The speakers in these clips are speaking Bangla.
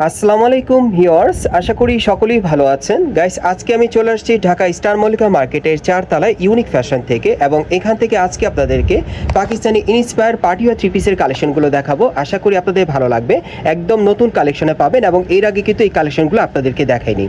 আসসালামু আলাইকুম ভিউয়ার্স, আশা করি সকলেই ভালো আছেন। গাইস, আজকে আমি চলে আসছি ঢাকা স্টার মল্লিকা মার্কেটের 4 তলায় ইউনিক ফ্যাশন থেকে, এবং এখান থেকে আজকে আপনাদেরকে Pakistani inspire party wear three পিসের কালেকশনগুলো দেখাবো। আশা করি আপনাদের ভালো লাগবে। একদম নতুন কালেকশনে পাবেন, এবং এর আগে কিন্তু এই কালেকশনগুলো আপনাদেরকে দেখাইনি।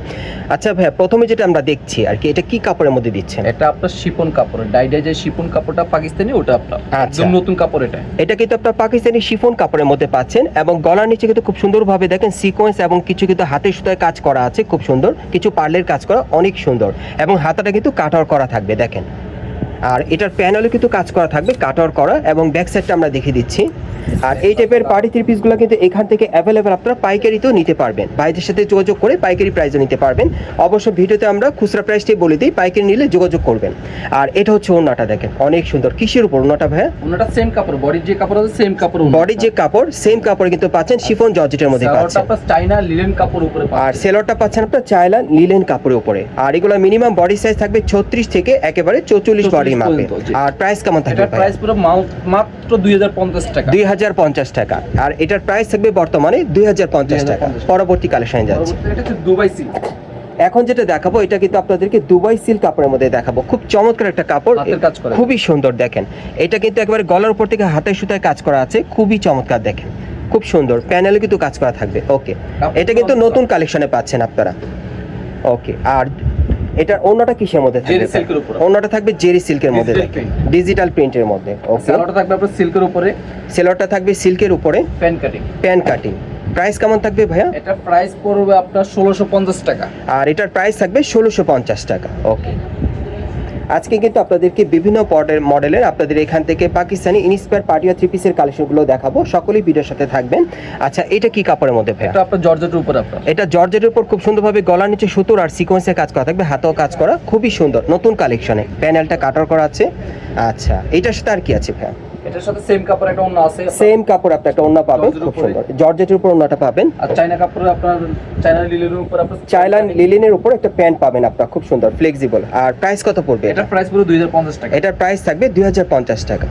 আচ্ছা ভাইয়া, প্রথমে যেটা আমরা দেখছি আর কি, এটা কি কাপড়ের মধ্যে দিচ্ছেন? এটা আপনার শিফন কাপড়, ডাইডাই যে শিফন কাপড়টা পাকিস্তানি, ওটা আপনার একদম নতুন কাপড়। এটা কিন্তু আপনার পাকিস্তানি শিফন কাপড়ের মধ্যে পাচ্ছেন, এবং গলার নিচে কিন্তু খুব সুন্দরভাবে দেখেন সিকোয়েন্স এবং কিছু কিন্তু হাতের সুতায় কাজ করা আছে, খুব সুন্দর কিছু পার্লের কাজ করা, অনেক সুন্দর। এবং হাতাটা কিন্তু কাটওয়ার করা থাকবে দেখেন, আর এটার প্যানেলও কিন্তু কাজ করা থাকবে, কাটওয়ার করা। এবং ব্যাক সাইডটা আমরা দেখিয়ে দিচ্ছি। আর এই টাইপের পার্টি থ্রি পিসগুলো কিন্তু এখান থেকে অ্যাভেলেবেল, আপনারা পাইকারিতেও নিতে পারবেন, ভাইদের সাথে যোগাযোগ করে পাইকারি প্রাইসও নিতে পারবেন। অবশ্য ভিডিওতে আমরা খুচরা প্রাইসটাই বলে দিই, পাইকারি নিলে যোগাযোগ করবেন। আর এটা হচ্ছে ওড়নাটা দেখেন, অনেক সুন্দর। কিসের উপর ওড়নাটা ভাইয়া? ওড়নাটা সেম কাপড়, বডির যে কাপড় আছে সেম কাপড়, বডির যে কাপড় সেম কাপড় কিন্তু পাচ্ছেন, শিফন জর্জেটের মধ্যে পাচ্ছেন। আপনারা চাইনা লিলেন কাপড় উপরে পাচ্ছেন, আর সেলরটা পাচ্ছেন আপনারা চাইনা লিলেন কাপড়ের উপরে। আর এগুলো মিনিমাম বডি সাইজ থাকবে 36 থেকে একেবারে 44 বডি মাপে। আর প্রাইস কেমন থাকবে? এটা প্রাইস পুরো মাত্র 2050 টাকা। 2050 টাকা। আর এটার প্রাইস থাকবে বর্তমানে 2050 টাকা। পরবর্তী কালেকশন যাচ্ছে। এটা হচ্ছে দুবাই সিল্ক। এখন যেটা দেখাবো, এটা কিন্তু আপনাদেরকে দুবাই সিল্ক কাপড়ের মধ্যে দেখাবো। খুব চমৎকার একটা কাপড়, খুবই সুন্দর দেখেন। এটা কিন্তু একেবারে গলার উপর থেকে হাতের সুতায় কাজ করা আছে, খুবই চমৎকার দেখেন, খুব সুন্দর। প্যানেলে কিন্তু কাজ করা থাকবে। ওকে, এটা কিন্তু নতুন কালেকশনে পাচ্ছেন আপনারা। ওকে, আর এটার ওড়নাটা কিসের মধ্যে থাকবে? ওড়নাটা থাকবে জেরি সিল্কের মধ্যে, ডিজিটাল প্রিন্টের মধ্যে। ওকে, সেলরটা থাকবে আপনার সিল্কের উপরে, সেলরটা থাকবে সিল্কের উপরে, প্যান কাটিং। প্রাইস কেমন থাকবে ভাইয়া? এটা প্রাইস পড়বে আপনার 1650 টাকা। আর এটার প্রাইস থাকবে 1650 টাকা। ওকে, আজকে কিন্তু আপনাদেরকে বিভিন্ন মডেলের আপনাদের এখান থেকে Pakistani inspire party wear three পিসের কালেকশনগুলো দেখাবো। সকলেই ভিডিওর সাথে থাকবেন। আচ্ছা, এটা কি কাপড়ের মধ্যে ভাইয়া? এটা আপনার জর্জেটের উপর। এটা জর্জেটের উপর খুব সুন্দরভাবে গলার নিচে সুতোর আর সিকোয়েন্সের কাজ করা থাকবে, হাতেও কাজ করা, খুবই সুন্দর নতুন কালেকশনে। প্যানেলটা কাটার করা আছে। আচ্ছা, এটার সাথে আর কি আছে ভাইয়া? এটার সাথে সেম কাপড় একটা ওড়না আছে, সেম কাপড় আপনি একটা ওড়না পাবেন, খুব সুন্দর জর্জেটের উপর ওড়নাটা পাবেন। আর চায়না কাপড় আপনার চায়না লিলেনের উপর, আপনার চায়না লিলেনের উপর একটা প্যান্ট পাবেন আপনার, খুব সুন্দর ফ্লেক্সিবল। আর প্রাইস কত পড়বে? এটা প্রাইস পুরো 2050 টাকা। এটার প্রাইস থাকবে 2050 টাকা।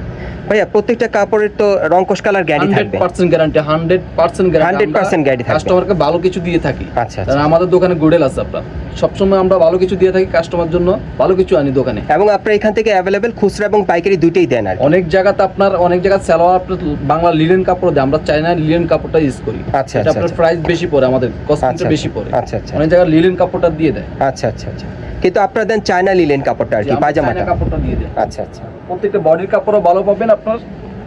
ভাইয়া, প্রত্যেকটা কাপড়ের তো রংকশ কালার গ্যারান্টি থাকবে? 100% গ্যারান্টি, 100% গ্যারান্টি। 100% গ্যারান্টি থাকবে। কাস্টমারকে ভালো কিছু দিয়ে থাকি। আচ্ছা, কারণ আমাদের দোকানে গুডেল আছে, আপনার সবসময় আমরা ভালো কিছু দিয়ে থাকি কাস্টমার জন্য, ভালো কিছু আনি দোকানে। এবং আপনারা এখান থেকে অ্যাভেলেবেল খুচরা এবং পাইকারি দুইটাই দেন। আর অনেক জায়গাতে আপনার অনেক জায়গা সালোয়ার আপনার বাংলা লিলেন কাপড় দেয়, আমরা চাইনা লিলেন কাপড়টা ইউজ করি। আচ্ছা, এটা আপনার প্রাইস বেশি পড়ে, আমাদের কস্টিংটা বেশি পড়ে। আচ্ছা আচ্ছা, অনেক জায়গা লিলেন কাপড়টা দিয়ে দেয়। আচ্ছা আচ্ছা আচ্ছা, কিন্তু আপনারা দেন চায়না লিলেন কাপড়টা আর কি, পায়জামাটা কাপড়টা দিয়ে দেয়। আচ্ছা আচ্ছা, প্রত্যেকটা বডির কাপড়ও ভালো পাবেন আপনার।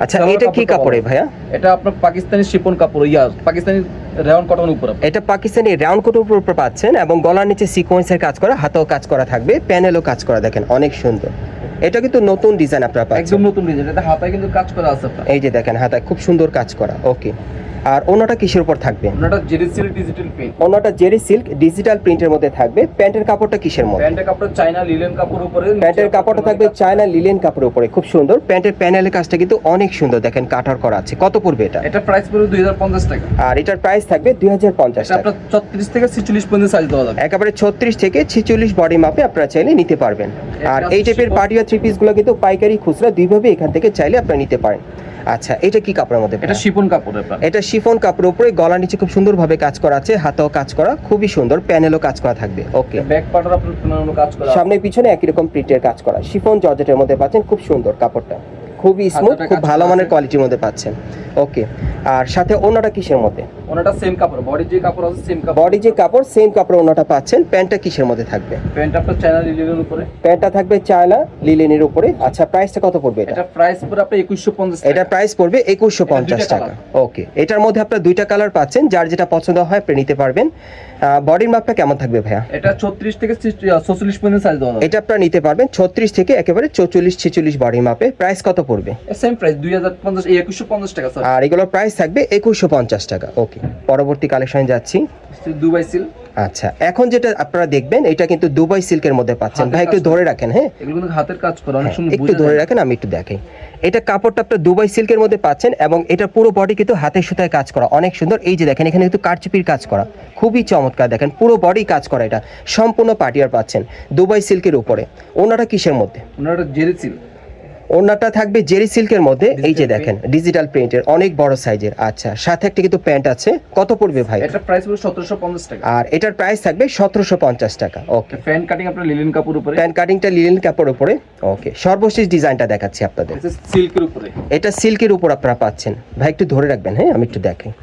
আচ্ছা, এটা কি কাপড়ে ভাইয়া? এটা আপনার পাকিস্তানি শিফন কাপড়, পাকিস্তানি রাউন্ড কটনের উপর। এটা পাকিস্তানি রাউন্ড কটনের উপর পাচ্ছেন, এবং গলার নিচে সিকোয়েন্সের কাজ করা, হাতেও কাজ করা থাকবে, প্যানেলও কাজ করা, দেখেন অনেক সুন্দর। এটা কিন্তু নতুন ডিজাইন আপনারা পাচ্ছেন, একদম নতুন ডিজাইন। এটা হাতায় কিন্তু কাজ করা আছে আপনার, এই যে দেখেন হাতায় খুব সুন্দর কাজ করা। ওকে, আর ওনাটা কিসের উপর থাকবে? ওনাটা জেরি সিল্ক ডিজিটাল প্রিন্ট। ওনাটা জেরি সিল্ক ডিজিটাল প্রিন্টের মধ্যে থাকবে। প্যান্টের কাপড়টা কিসের মধ্যে? প্যান্টের কাপড় চায়না লিলেন কাপড় উপরে, প্যান্টের কাপড়টা থাকবে চায়না লিলেন কাপড়ের উপরে, খুব সুন্দর। প্যান্টের প্যানেলের কাজটা কিন্তু অনেক সুন্দর, দেখেন কাটার করা আছে। কত পড়বে এটা? এটা প্রাইস পড়বে 2050 টাকা। আর এটার প্রাইস থাকবে 2050 টাকা। আপনার 34 থেকে 46 পর্যন্ত সাইজ দেওয়া যাবে, একেবারে 36 থেকে 46 বডি মাপে আপনারা চাইলে নিতে পারবেন। আর এই টাইপের পার্টি ওয়্যার থ্রি পিসগুলো কিন্তু পাইকারি খুচরা দুইভাবে এখান থেকে চাইলে আপনারা নিতে পারেন। আচ্ছা, এটা কি কাপড়ের মধ্যে? এটা শিফন কাপড়। এটা শিফন কাপড়ের উপরে গলার নিচে খুব সুন্দরভাবে কাজ করা আছে, হাতেও কাজ করা, খুবই সুন্দর, প্যানেলও কাজ করা থাকবে। ওকে, ব্যাক পার্টও আপনার কাজ করা, সামনে পিছনে একই রকম প্রিন্টের কাজ করা, শিফন জর্জেটের মধ্যে পাচ্ছেন, খুব সুন্দর কাপড়টা, খুবই স্মুথ, খুব ভালো মানের কোয়ালিটির মধ্যে পাচ্ছেন। ওকে, আর সাথে ওনাটা কিসের মধ্যে? ওনাটা সেম কাপড়, বডি যে কাপড় আছে সেম কাপড়, বডি যে কাপড় সেম কাপড় ওনাটা পাচ্ছেন। প্যান্টটা কিসের মধ্যে থাকবে? প্যান্ট আপনার চায়না লিলেনের উপরে, প্যান্টটা থাকবে চায়না লিলেনের উপরে। আচ্ছা, প্রাইসটা কত পড়বে এটা? এটা প্রাইস পড়বে আপনার 2150 টাকা। এটা প্রাইস পড়বে 2150 টাকা। ওকে, এটার মধ্যে আপনারা দুইটা কালার পাচ্ছেন, যার যেটা পছন্দ হয় আপনি নিতে পারবেন। বডির মাপটা কেমন থাকবে ভাইয়া? এটা 36 থেকে 46 পর্যন্ত সাইজ দেওয়া যাবে। এটা আপনারা নিতে পারবেন 36 থেকে একেবারে 44 46 বডির মাপে। প্রাইস কত পড়বে? সেম প্রাইস 2050, 2150 টাকা স্যার। আর এগুলোর প্রাইস থাকবে 2150 টাকা। ওকে, পরবর্তী কালেকশনে যাচ্ছি। Dubai silk. আচ্ছা, এখন যেটা আপনারা দেখবেন, এটা কিন্তু দুবাই সিল্কের মধ্যে পাচ্ছেন। ভাই একটু ধরে রাখেন, হ্যাঁ এগুলো কিন্তু হাতের কাজ করা, অনেক সুন্দর, একটু ধরে রাখেন, আমি একটু দেখাই। এটা কাপড়টা আপনার দুবাই সিল্কের মধ্যে পাচ্ছেন, এবং এটা পুরো বডি কিন্তু হাতের সুতায় কাজ করা, অনেক সুন্দর। এই যে দেখেন, এখানে কিন্তু কারচুপির কাজ করা, খুবই চমৎকার, দেখেন পুরো বডি কাজ করা। এটা সম্পূর্ণ পাটিয়ার পাচ্ছেন দুবাই সিল্কের উপরে। ওনাটা কিসের মধ্যে? ওনাটা জেরি সিল্ক। ওড়নাটা থাকবে জেরি সিল্কের মধ্যে, এই যে Digital দেখেন ডিজিটাল প্রিন্টের, অনেক বড় সাইজের। আচ্ছা, সাথে একটা কিন্তু প্যান্ট আছে। কত পড়বে ভাই? এটা প্রাইস হলো 1750 টাকা। আর এটার প্রাইস থাকবে 1750 টাকা। ওকে, ফ্যান কাটিং আপনার লিলেন কাপড় উপরে, প্যান্ট কাটিংটা লিনেন কাপড় উপরে। ওকে, সর্বশেষ ডিজাইনটা দেখাচ্ছি আপনাদের। সিল্কের উপরে। এটা সিল্কের উপর আপনারা পাচ্ছেন। ভাই একটু ধরে রাখবেন, হ্যাঁ আমি একটু দেখাই।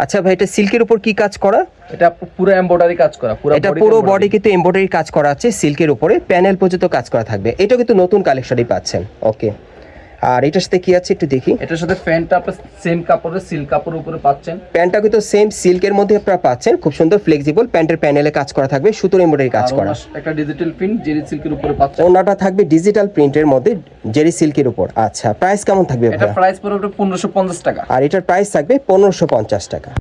আচ্ছা ভাই, এটা সিল্কের উপর কি কাজ করা? এটা পুরো এমব্রয়ডারি কাজ করা, এটা পুরো বডি কিন্তু এমব্রয়ডারি কাজ করা আছে, সিল্কের উপরে প্যানেল পর্যন্ত কাজ করা থাকবে। এটা কিন্তু নতুন কালেকশনই পাচ্ছেন। ওকে, আর এটার সাথে কি আছে একটু দেখি। এটার সাথে প্যান্টটা আপনি সেম কাপড়ের সিল্ক কাপড়ের উপরে পাচ্ছেন। প্যান্টটা কিন্তু সেম সিল্কের মধ্যে আপনারা পাচ্ছেন, খুব সুন্দর ফ্লেক্সিবল। প্যান্টের প্যানেলে কাজ করা থাকবে, সুতোর এমব্রয়ডারি কাজ করা। একটা ডিজিটাল প্রিন্ট জেরি সিল্কের উপরে পাচ্ছেন। ওনাটা থাকবে ডিজিটাল প্রিন্টের মধ্যে জেরি সিল্কের উপর। আচ্ছা, প্রাইস কেমন থাকবে এটা ভাই? প্রাইস পড়বে 1550 টাকা। আর এটার প্রাইস থাকবে 1550 টাকা।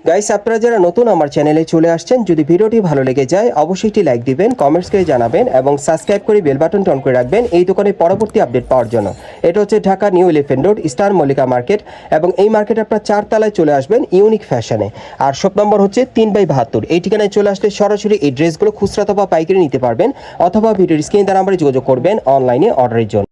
গাইস, আপনারা যারা নতুন আমার চ্যানেলে চলে আসছেন, যদি ভিডিওটি ভালো লেগে যায় অবশ্যই একটি লাইক দিবেন, কমেন্টস করে জানাবেন এবং সাবস্ক্রাইব করে বেল বাটনটি অন করে রাখবেন এই দোকানের পরবর্তী আপডেট পাওয়ার জন্য। এটা হচ্ছে Dhaka new elephant road, star Mallika market, এবং এই মার্কেটে আপনার 4 তলায় চলে আসবেন ইউনিক ফ্যাশনে। আর শপ নম্বর হচ্ছে 3/72। এই ঠিকানায় চলে আসলে সরাসরি এই ড্রেসগুলো খুচরা অথবা পাইকারি নিতে পারবেন, অথবা ভিডিওর স্ক্রিন দ্বারা নাম্বারে যোগাযোগ করবেন অনলাইনে অর্ডারের জন্য।